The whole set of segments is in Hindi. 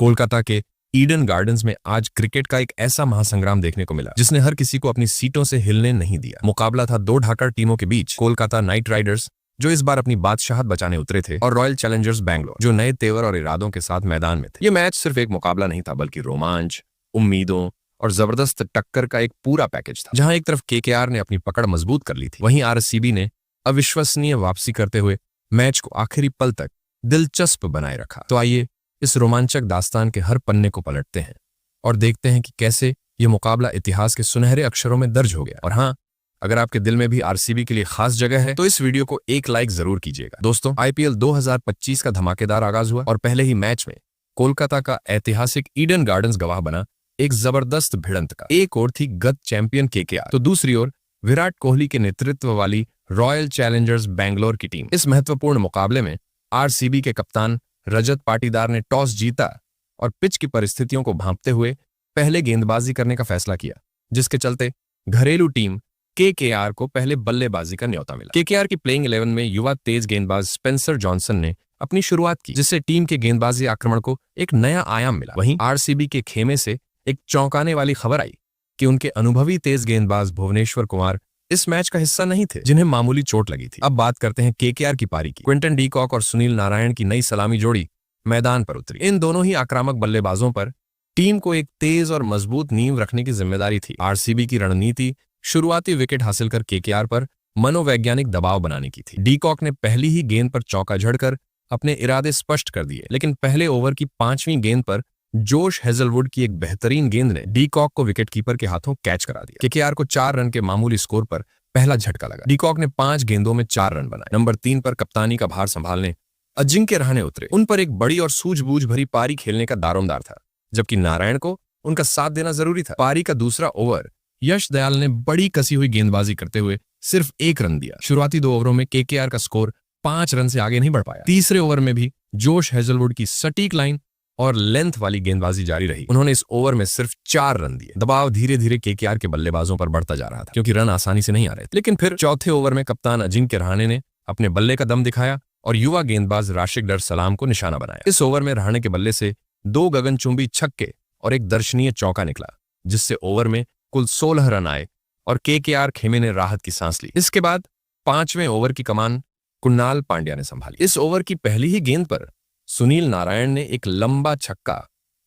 कोलकाता के ईडन गार्डन्स में आज क्रिकेट का एक ऐसा महासंग्राम देखने को मिला जिसने हर किसी को अपनी सीटों से हिलने नहीं दिया। मुकाबला था दो ढाकर टीमों के बीच, कोलकाता नाइट राइडर्स जो इस बार अपनी बादशाहत बचाने उतरे थे और रॉयल चैलेंजर्स बैंगलोर जो नए तेवर और इरादों के साथ मैदान में थे। ये मैच सिर्फ एक मुकाबला नहीं था बल्कि रोमांच, उम्मीदों और जबरदस्त टक्कर का एक पूरा पैकेज था। जहां एक तरफ केकेआर ने अपनी पकड़ मजबूत कर ली थी, वहीं आरसीबी ने अविश्वसनीय वापसी करते हुए मैच को आखिरी पल तक दिलचस्प बनाए रखा। तो आइए इस रोमांचक दास्तान के हर पन्ने को पलटते हैं और देखते हैं कि कैसे ये मुकाबला इतिहास के सुनहरे अक्षरों में दर्ज हो गया। और हाँ, अगर आपके दिल में भी आरसीबी के लिए खास जगह है तो इस वीडियो को एक लाइक जरूर कीजिएगा। दोस्तों, आईपीएल 2025 का धमाकेदार आगाज हुआ और पहले ही मैच में कोलकाता का ऐतिहासिक ईडन गार्डन्स गवाह बना एक जबरदस्त भिड़ंत का। एक ओर थी गत चैंपियन केकेआर तो दूसरी ओर विराट कोहली के नेतृत्व वाली रॉयल चैलेंजर्स बैंगलोर की टीम। इस महत्वपूर्ण मुकाबले में आरसीबी के कप्तान रजत पाटीदार ने टॉस जीता और पिच की परिस्थितियों को भांपते हुए पहले गेंदबाजी करने का फैसला किया, जिसके चलते घरेलू टीम केकेआर को पहले बल्लेबाजी का न्योता मिला। केकेआर की प्लेइंग 11 में युवा तेज गेंदबाज स्पेंसर जॉनसन ने अपनी शुरुआत की, जिससे टीम के गेंदबाजी आक्रमण को एक नया आयाम मिला। वहीं आरसीबी के खेमे से एक चौंकाने वाली खबर आई कि उनके अनुभवी तेज गेंदबाज भुवनेश्वर कुमार इस मैच का हिस्सा नहीं थे, जिन्हें मामूली चोट लगी थी। अब बात करते हैं केकेआर की पारी की। क्विंटन डी कॉक और सुनील नारायण की नई सलामी जोड़ी मैदान पर उतरी। इन दोनों ही आक्रामक बल्लेबाजों पर टीम को एक तेज और मजबूत नींव रखने की जिम्मेदारी थी। आरसीबी की रणनीति शुरुआती विकेट हासिल कर केकेआर पर मनोवैज्ञानिक दबाव बनाने की थी। डी कॉक ने पहली ही गेंद पर चौका झड़कर अपने इरादे स्पष्ट कर दिए, लेकिन पहले ओवर की 5वीं गेंद पर जोश हेजलवुड की एक बेहतरीन गेंद ने डी कॉक को विकेटकीपर के हाथों कैच करा दिया। केकेआर को 4 रन के मामूली स्कोर पर पहला झटका लगा। डी कॉक ने 5 गेंदों में 4 रन बनाए। नंबर 3 पर कप्तानी का भार संभालने अजिंक्य रहाणे उतरे। उन पर एक बड़ी और सूझबूझ भरी पारी खेलने का दारोमदार था, जबकि नारायण को उनका साथ देना जरूरी था। पारी का दूसरा ओवर यश दयाल ने बड़ी कसी हुई गेंदबाजी करते हुए सिर्फ 1 रन दिया। शुरुआती 2 ओवरों में केकेआर का स्कोर 5 रन से आगे नहीं बढ़ पाया। तीसरे ओवर में भी जोश हेजलवुड की सटीक लाइन और लेंथ वाली गेंदबाजी जारी रही। उन्होंने इस ओवर में सिर्फ 4 रन दिए। दबाव धीरे धीरे केकेआर के बल्लेबाजों पर बढ़ता जा रहा था, क्योंकि रन आसानी से नहीं आ रहे थे। लेकिन फिर चौथे ओवर में कप्तान अजिंक्य रहाणे ने अपने बल्ले का दम दिखाया और युवा गेंदबाज राशिक डर सलाम को निशाना बनाया। इस ओवर में रहाणे के बल्ले से 2 गगनचुंबी छक्के और एक दर्शनीय चौका निकला, जिससे ओवर में कुल 16 रन आए और केकेआर खेमे ने राहत की सांस ली। इसके बाद 5वें ओवर की कमान कुणाल पांड्या ने संभाली। इस ओवर की पहली ही गेंद पर सुनील नारायण ने एक लंबा छक्का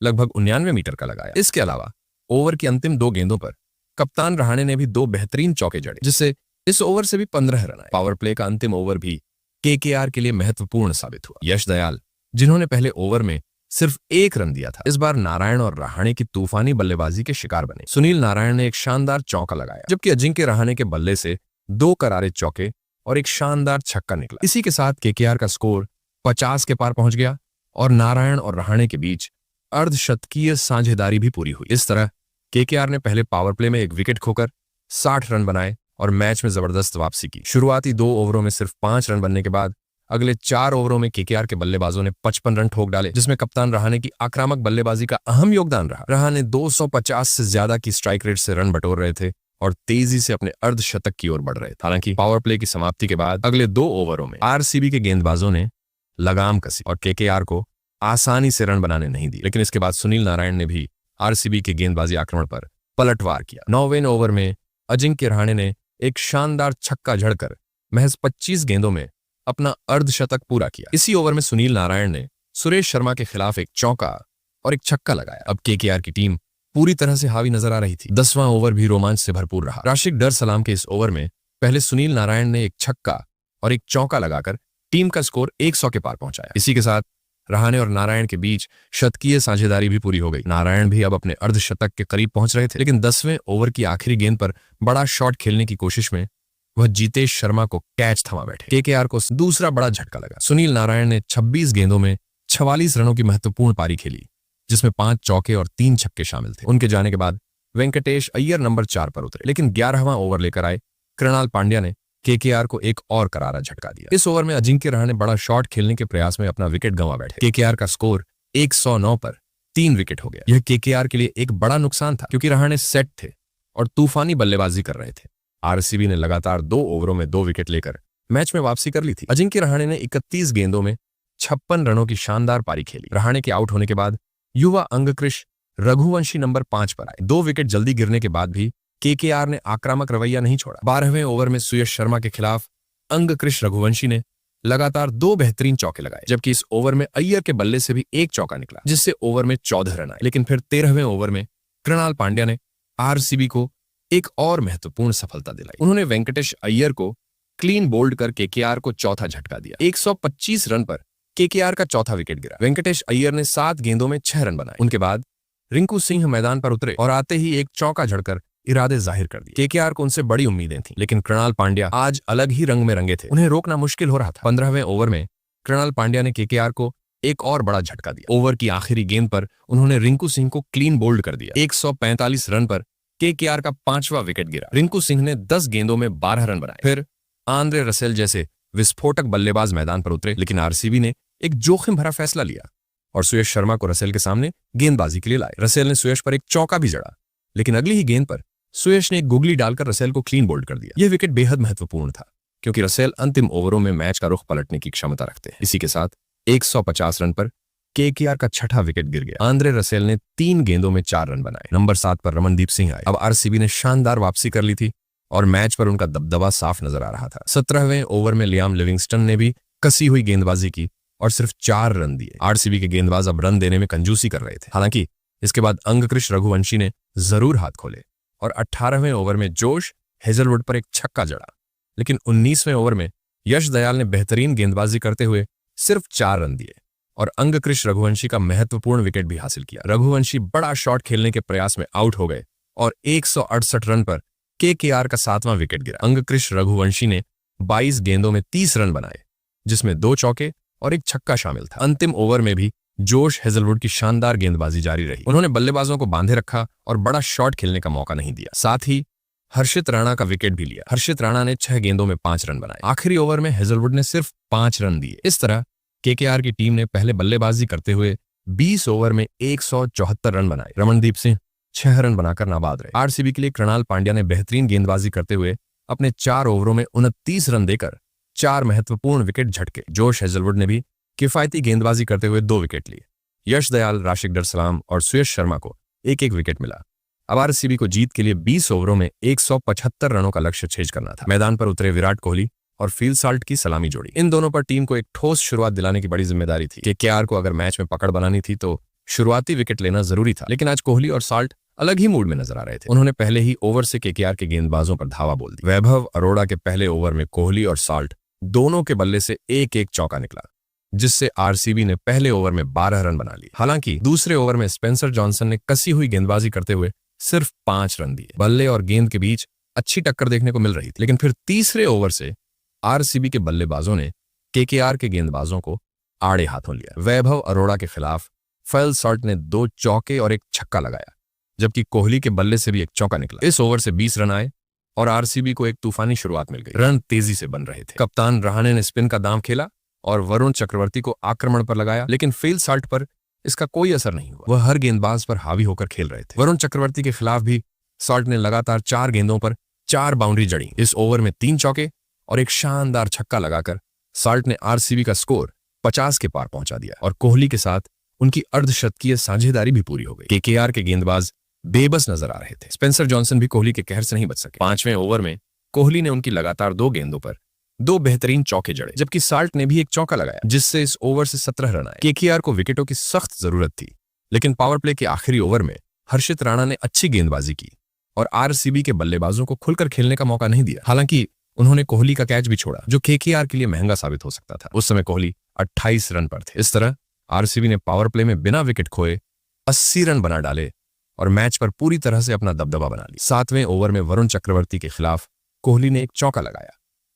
लगभग 99 मीटर का लगाया। इसके अलावा ओवर की अंतिम 2 गेंदों पर कप्तान रहाणे ने भी 2 बेहतरीन चौके जड़े, जिससे इस ओवर से भी 15 रन आए। पावर प्ले का अंतिम ओवर भी केकेआर के लिए महत्वपूर्ण साबित हुआ। यश दयाल, जिन्होंने पहले ओवर में सिर्फ 1 रन दिया था, इस बार नारायण और रहाणे की तूफानी बल्लेबाजी के शिकार बने। सुनील नारायण ने एक शानदार चौका लगाया, जबकि अजिंक्य रहाणे के बल्ले से 2 करारे चौके और एक शानदार छक्का निकला। इसी के साथ केकेआर का स्कोर 50 के पार पहुंच गया और नारायण और रहाणे के बीच अर्धशतकीय साझेदारी भी पूरी हुई। इस तरह केकेआर ने पहले पावर प्ले में 1 विकेट खोकर 60 रन बनाए और मैच में जबरदस्त वापसी की। शुरुआती 2 ओवरों में सिर्फ 5 रन बनने के बाद अगले 4 ओवरों में केकेआर के बल्लेबाजों ने 55 रन ठोक डाले, जिसमें कप्तान रहाणे की आक्रामक बल्लेबाजी का अहम योगदान रहा। रहाणे 250 से ज्यादा की स्ट्राइक रेट से रन बटोर रहे थे और तेजी से अपने अर्धशतक की ओर बढ़ रहे थे। हालांकि पावर प्ले की समाप्ति के बाद अगले 2 ओवरों में आरसीबी के गेंदबाजों ने लगाम कसी और केकेआर को आसानी से रन बनाने नहीं दिए। लेकिन इसके बाद सुनील नारायण ने भी आरसीबी के गेंदबाजी आक्रमण पर पलटवार किया। 9वें ओवर में अजिंक्य रहाणे ने एक शानदार छक्का झड़कर महज 25 गेंदों में अपना अर्धशतक पूरा किया। इसी ओवर में सुनील नारायण ने सुरेश शर्मा के खिलाफ एक चौका और एक छक्का लगाया। अब केकेआर की टीम पूरी तरह से हावी नजर आ रही थी। 10वां ओवर भी रोमांच से भरपूर रहा। राशिक डर सलाम के इस ओवर में पहले सुनील नारायण ने एक छक्का और एक चौका लगाकर टीम का स्कोर 100 के पार पहुंचाया। इसी के साथ रहाणे और नारायण के बीच शतकीय साझेदारी भी पूरी हो गई। नारायण भी अब अपने अर्धशतक के करीब पहुंच रहे थे, लेकिन 10वें ओवर की आखिरी गेंद पर बड़ा शॉट खेलने की कोशिश में वह जीतेश शर्मा को कैच थमा बैठे। केकेआर को दूसरा बड़ा झटका लगा। सुनील नारायण ने 26 गेंदों में 44 रनों की महत्वपूर्ण पारी खेली, जिसमें 5 चौके और 3 छक्के शामिल थे। उनके जाने के बाद वेंकटेश अय्यर नंबर 4 पर उतरे, लेकिन 11वां ओवर लेकर आए कृणाल पांड्या ने केकेआर को एक और करारा झटका दिया। इस ओवर में अजिंक्य रहाणे बड़ा शॉट खेलने के प्रयास में अपना विकेट गंवा बैठे। केकेआर का स्कोर 109 पर 3 विकेट हो गया। यह केकेआर के लिए एक बड़ा नुकसान था, क्योंकि रहाणे सेट थे और तूफानी बल्लेबाजी कर रहे थे। आरसीबी ने लगातार 2 ओवरों में 2 विकेट लेकर मैच में वापसी कर ली थी। अजिंक्य रहाणे ने 31 गेंदों में 56 रनों की शानदार पारी खेली। रहाणे के आउट होने के बाद युवा अंगकृश रघुवंशी नंबर 5 पर आए। 2 विकेट जल्दी गिरने के बाद भी केकेआर ने आक्रामक रवैया नहीं छोड़ा। 12वें ओवर में सुयश शर्मा के खिलाफ अंगकृश रघुवंशी ने लगातार 2 बेहतरीन चौके लगाए, जबकि इस ओवर में अय्यर के बल्ले से भी एक चौका निकला, जिससे ओवर में 14 रन आए। लेकिन फिर 13वें ओवर में कृणाल पांड्या ने आरसीबी को एक और महत्वपूर्ण सफलता दिलाई। उन्होंने वेंकटेश अय्यर को क्लीन बोल्ड कर केकेआर को चौथा झटका दिया। 125 रन पर केकेआर का चौथा विकेट गिरा। वेंकटेश अय्यर ने 7 गेंदों में 6 रन बनाए। उनके बाद रिंकू सिंह मैदान पर उतरे और आते ही एक चौका झड़कर इरादे जाहिर कर दिए। केकेआर को उनसे बड़ी उम्मीदें थीं, लेकिन कृणाल पांड्या आज अलग ही रंग में रंगे थे। उन्हें रोकना मुश्किल हो रहा था। 15वें ओवर में कृणाल पांड्या ने केकेआर को एक और बड़ा झटका दिया। ओवर की आखिरी गेंद पर उन्होंने रिंकू सिंह को क्लीन बोल्ड कर दिया। 145 रन पर केकेआर का 5वां विकेट गिरा। रिंकू सिंह ने 10 गेंदों में 12 रन बनाए। फिर आंद्रे रसेल जैसे विस्फोटक बल्लेबाज मैदान पर उतरे, लेकिन आरसीबी ने एक जोखिम भरा फैसला लिया और सुयश शर्मा को रसेल के सामने गेंदबाजी के लिए लाए। रसेल ने सुयश पर एक चौका भी जड़ा, लेकिन अगली ही गेंद पर सुयश ने एक गुगली डालकर रसेल को क्लीन बोल्ड कर दिया। यह विकेट बेहद महत्वपूर्ण था, क्योंकि रसेल अंतिम ओवरों में मैच का रुख पलटने की क्षमता रखते हैं। इसी के साथ 150 रन पर केकेआर का 6ठा विकेट गिर गया। आंद्रे रसेल ने 3 गेंदों में 4 रन बनाए। नंबर 7 पर रमनदीप सिंह आए। अब आरसीबी ने शानदार वापसी कर ली थी और मैच पर उनका दबदबा साफ नजर आ रहा था। 17वें ओवर में लियाम लिविंगस्टन ने भी कसी हुई गेंदबाजी की और सिर्फ 4 रन दिए। आरसीबी के गेंदबाज अब रन देने में कंजूसी कर रहे थे। हालांकि इसके बाद अंगकृश रघुवंशी ने जरूर हाथ खोले और 18वें ओवर में जोश हेजलवुड पर एक छक्का जड़ा, लेकिन 19वें ओवर में यश दयाल ने बेहतरीन गेंदबाजी करते हुए सिर्फ 4 रन दिए और अंगकृश रघुवंशी का महत्वपूर्ण विकेट भी हासिल किया। रघुवंशी बड़ा शॉट खेलने के प्रयास में आउट हो गए और 168 रन पर केकेआर का 7वां विकेट गिरा। अंगकृश रघुवंशी ने 22 गेंदों में 30 रन बनाए, जिसमें 2 चौके और एक छक्का शामिल था। अंतिम ओवर में भी जोश हेजलवुड की शानदार गेंदबाजी जारी रही। उन्होंने बल्लेबाजों को बांधे रखा और बड़ा शॉट खेलने का मौका नहीं दिया। साथ ही हर्षित राणा का विकेट भी लिया। हर्षित राणा ने 6 गेंदों में 5 रन बनाए। आखिरी ओवर में हेजलवुड ने सिर्फ 5 रन दिए। इस तरह केकेआर की टीम ने पहले बल्लेबाजी करते हुए 20 ओवर में 174 रन बनाए। रमनदीप सिंह 6 रन बनाकर नाबाद रहे। आरसीबी के लिए कृणाल पांड्या ने बेहतरीन गेंदबाजी करते हुए अपने 4 ओवरों में 29 रन देकर 4 महत्वपूर्ण विकेट झटके। जोश हेजलवुड ने भी किफायती गेंदबाजी करते हुए 2 विकेट लिए। यश दयाल, राशिक डर सलाम और सुयश शर्मा को एक एक विकेट मिला। अब आरसीबी को जीत के लिए 20 ओवरों में 175 रनों का लक्ष्य छेज करना था। मैदान पर उतरे विराट कोहली और फील्ड साल्ट की सलामी जोड़ी। इन दोनों पर टीम को एक ठोस शुरुआत दिलाने की बड़ी जिम्मेदारी थी। केकेआर को अगर मैच में पकड़ बनानी थी तो शुरुआती विकेट लेना जरूरी था, लेकिन आज कोहली और साल्ट अलग ही मूड में नजर आ रहे थे। उन्होंने पहले ही ओवर से केकेआर के गेंदबाजों पर धावा बोल दी। वैभव अरोड़ा के पहले ओवर में कोहली और साल्ट दोनों के बल्ले से एक एक चौका निकला, जिससे आरसीबी ने पहले ओवर में 12 रन बना लिए। हालांकि दूसरे ओवर में स्पेंसर जॉनसन ने कसी हुई गेंदबाजी करते हुए सिर्फ 5 रन दिए। बल्ले और गेंद के बीच अच्छी टक्कर देखने को मिल रही थी, लेकिन फिर तीसरे ओवर से आरसीबी के बल्लेबाजों ने केकेआर के गेंदबाजों को आड़े हाथों लिया। वैभव अरोड़ा के खिलाफ फील्ड साल्ट ने 2 चौके और एक छक्का लगाया, जबकि कोहली के बल्ले से भी एक चौका निकला। इस ओवर से 20 रन आए और आरसीबी को एक तूफानी शुरुआत मिल गई। रन तेजी से बन रहे थे। कप्तान रहाणे ने स्पिन का दांव खेला और वरुण चक्रवर्ती को आक्रमण पर लगाया, लेकिन फील्ड साल्ट पर इसका कोई असर नहीं हुआ। वह हर गेंदबाज पर हावी होकर खेल रहे थे। वरुण चक्रवर्ती के खिलाफ भी साल्ट ने लगातार 4 गेंदों पर 4 बाउंड्री जड़ी। इस ओवर में 3 चौके और एक शानदार छक्का लगाकर साल्ट ने आरसीबी का स्कोर 50 के पार पहुंचा दिया और कोहली के साथ उनकी अर्धशतकीय साझेदारी भी पूरी हो गई। केकेआर के गेंदबाज बेबस नजर आ रहे थे। स्पेंसर जॉनसन भी कोहली के कहर से नहीं बच सके। 5वें ओवर में कोहली ने उनकी लगातार 2 गेंदों पर 2 बेहतरीन चौके जड़े, जबकि साल्ट ने भी एक चौका लगाया, जिससे इस ओवर से 17 रन आए। केकेआर को विकेटों की सख्त जरूरत थी, लेकिन पावर प्ले के आखिरी ओवर में हर्षित राणा ने अच्छी गेंदबाजी की और आरसीबी के बल्लेबाजों को खुलकर खेलने का मौका नहीं दिया। हालांकि उन्होंने कोहली का कैच भी छोड़ा, जो केकेआर के लिए महंगा साबित हो सकता था। उस समय कोहली 28 रन पर थे। इस तरह आरसीबी ने पावर प्ले में बिना विकेट खोए 80 रन बना डाले और मैच पर पूरी तरह से अपना दबदबा बना लिया। 7वें ओवर में वरुण चक्रवर्ती के खिलाफ कोहली ने एक चौका लगाया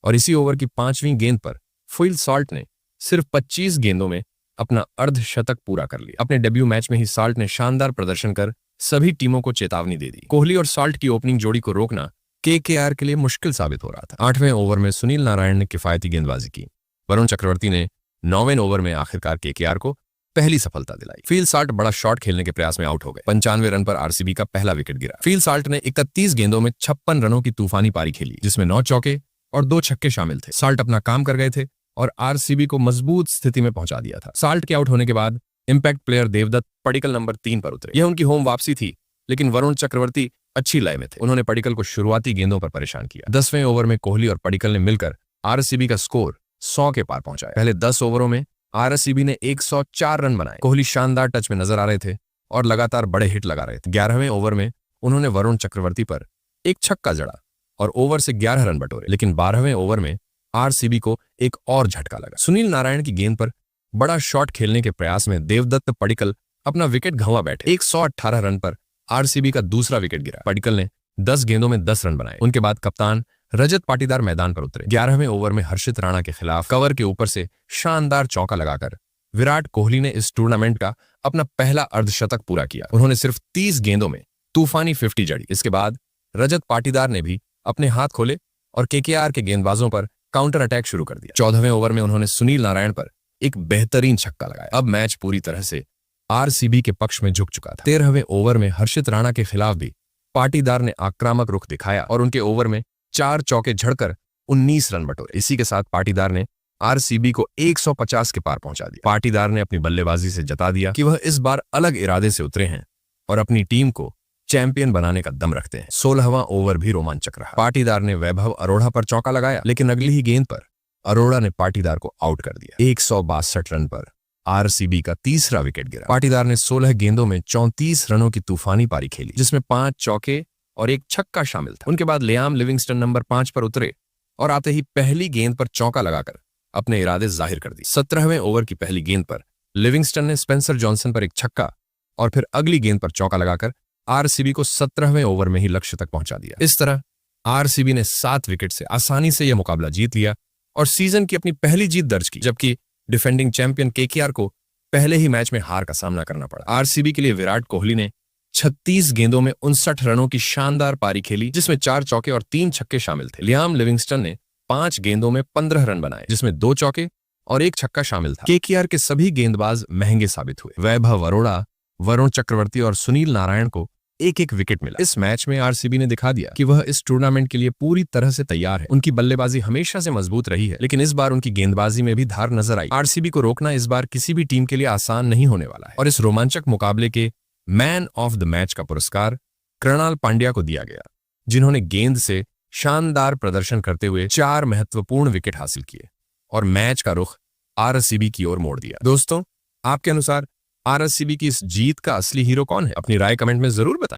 और इसी ओवर की 5वीं गेंद पर फील्ड साल्ट ने सिर्फ 25 गेंदों में अपना अर्धशतक पूरा कर लिया। अपने डेब्यू मैच में ही साल्ट ने शानदार प्रदर्शन कर सभी टीमों को चेतावनी दे दी। कोहली और साल्ट की ओपनिंग जोड़ी को रोकना केकेआर के लिए मुश्किल साबित हो रहा था। 8वें ओवर में सुनील नारायण ने किफायती गेंदबाजी की। वरुण चक्रवर्ती ने 9वें ओवर में आखिरकार केकेआर को पहली सफलता दिलाई। फील्ड साल्ट बड़ा शॉट खेलने के प्रयास में आउट हो गए। 95 रन पर आरसीबी का पहला विकेट गिरा। फील्ड साल्ट ने 31 गेंदों में 56 रनों की तूफानी पारी खेली, जिसमें 9 चौके और 2 छक्के शामिल थे। साल्ट अपना काम कर गए थे और आरसीबी को मजबूत स्थिति में पहुंचा दिया था। साल्ट के आउट होने के बाद impact player Devdutt Padikkal number 3 पर उतरे। यह उनकी होम वापसी थी, लेकिन वरुण चक्रवर्ती अच्छी लय में थे। उन्होंने पडिक्कल को शुरुआती गेंदों पर परेशान किया। 10वें ओवर में कोहली और पडिक्कल ने मिलकर आरसीबी का स्कोर 100 के पार पहुंचाया। पहले 10 ओवरों में आरसीबी ने 104 रन बनाए। कोहली शानदार टच में नजर आ रहे थे और लगातार बड़े हिट लगा रहे थे। 11वें ओवर में उन्होंने वरुण चक्रवर्ती पर एक छक्का जड़ा और ओवर से 11 रन बटोरे, लेकिन 12वें ओवर में आरसीबी को एक और झटका लगा। सुनील नारायण की गेंद पर बड़ा शॉट खेलने के प्रयास में देवदत्त पडिक्कल अपना विकेट गंवा बैठे। 118 रन पर आरसीबी का दूसरा विकेट गिरा। पडिक्कल ने 10 गेंदों में 10 रन बनाए। उनके बाद कप्तान रजत पाटीदार मैदान पर उतरे। 11वें ओवर में हर्षित राणा के खिलाफ कवर के ऊपर से शानदार चौका लगाकर विराट कोहली ने इस टूर्नामेंट का अपना पहला अर्धशतक पूरा किया। उन्होंने सिर्फ 30 गेंदों में तूफानी 50 जड़ी। इसके बाद रजत पाटीदार ने भी अपने हाथ खोले और केकेआर के गेंदबाजों पर काउंटर अटैक शुरू कर दिया। 14वें ओवर में उन्होंने सुनील नारायण पर एक बेहतरीन छक्का लगाया। अब मैच पूरी तरह से आरसीबी के पक्ष में झुक चुका था। 13वें ओवर में हर्षित राणा के खिलाफ भी पाटीदार ने आक्रामक रुख दिखाया और उनके ओवर में 4 चौके झड़कर 19 रन बटोरे। इसी के साथ पाटीदार ने आरसीबी को 150 के पार पहुंचा दिया। पाटीदार ने अपनी बल्लेबाजी से जता दिया कि वह इस बार अलग इरादे से उतरे हैं और अपनी टीम को चैंपियन बनाने का दम रखते हैं। 16वां ओवर भी रोमांचक रहा। पाटीदार ने वैभव अरोड़ा पर चौका लगाया, लेकिन अगली ही गेंद पर अरोड़ा ने पाटीदार को आउट कर दिया। 162 रन पर आरसीबी का तीसरा विकेट गिरा। पाटीदार ने 16 गेंदों में 34 रनों की तूफानी पारी खेली, जिसमें 5 चौके और एक छक्का शामिल था। उनके बाद लियाम लिविंगस्टन नंबर 5 पर उतरे और आते ही पहली गेंद पर चौका लगाकर अपने इरादे जाहिर कर दिए। 17वें ओवर की पहली गेंद पर लिविंगस्टन ने स्पेंसर जॉनसन पर एक छक्का और फिर अगली गेंद पर चौका लगाकर आरसीबी को 17वें ओवर में ही लक्ष्य तक पहुंचा दिया। इस तरह आरसीबी ने 7 विकेट से आसानी से यह मुकाबला जीत लिया और सीजन की अपनी पहली जीत दर्ज की, जबकि डिफेंडिंग चैंपियन केकेआर को पहले ही मैच में हार का सामना करना पड़ा। आरसीबी के लिए विराट कोहली ने 36 गेंदों में 59 रनों की शानदार पारी खेली, जिसमें 4 चौके और 3 छक्के शामिल थे। लियाम लिविंगस्टन ने 5 गेंदों में 15 रन बनाए, जिसमें 2 चौके और एक छक्का शामिल था। केकेआर के सभी गेंदबाज महंगे साबित हुए। वैभव अरोड़ा, वरुण चक्रवर्ती और सुनील नारायण को एक एक विकेट मिला। इस मैच में आरसीबी ने दिखा दिया कि वह इस टूर्नामेंट के लिए पूरी तरह से तैयार है। उनकी बल्लेबाजी हमेशा से मजबूत रही है, लेकिन इस बार उनकी गेंदबाजी में भी धार नजर आई। आरसीबी को रोकना इस बार किसी भी टीम के लिए आसान नहीं होने वाला है और इस रोमांचक मुकाबले के मैन ऑफ द मैच का पुरस्कार कृणाल पांड्या को दिया गया, जिन्होंने गेंद से शानदार प्रदर्शन करते हुए 4 महत्वपूर्ण विकेट हासिल किए और मैच का रुख आरसीबी की ओर मोड़ दिया। दोस्तों, आपके अनुसार आरसीबी की इस जीत का असली हीरो कौन है? अपनी राय कमेंट में जरूर बताएं।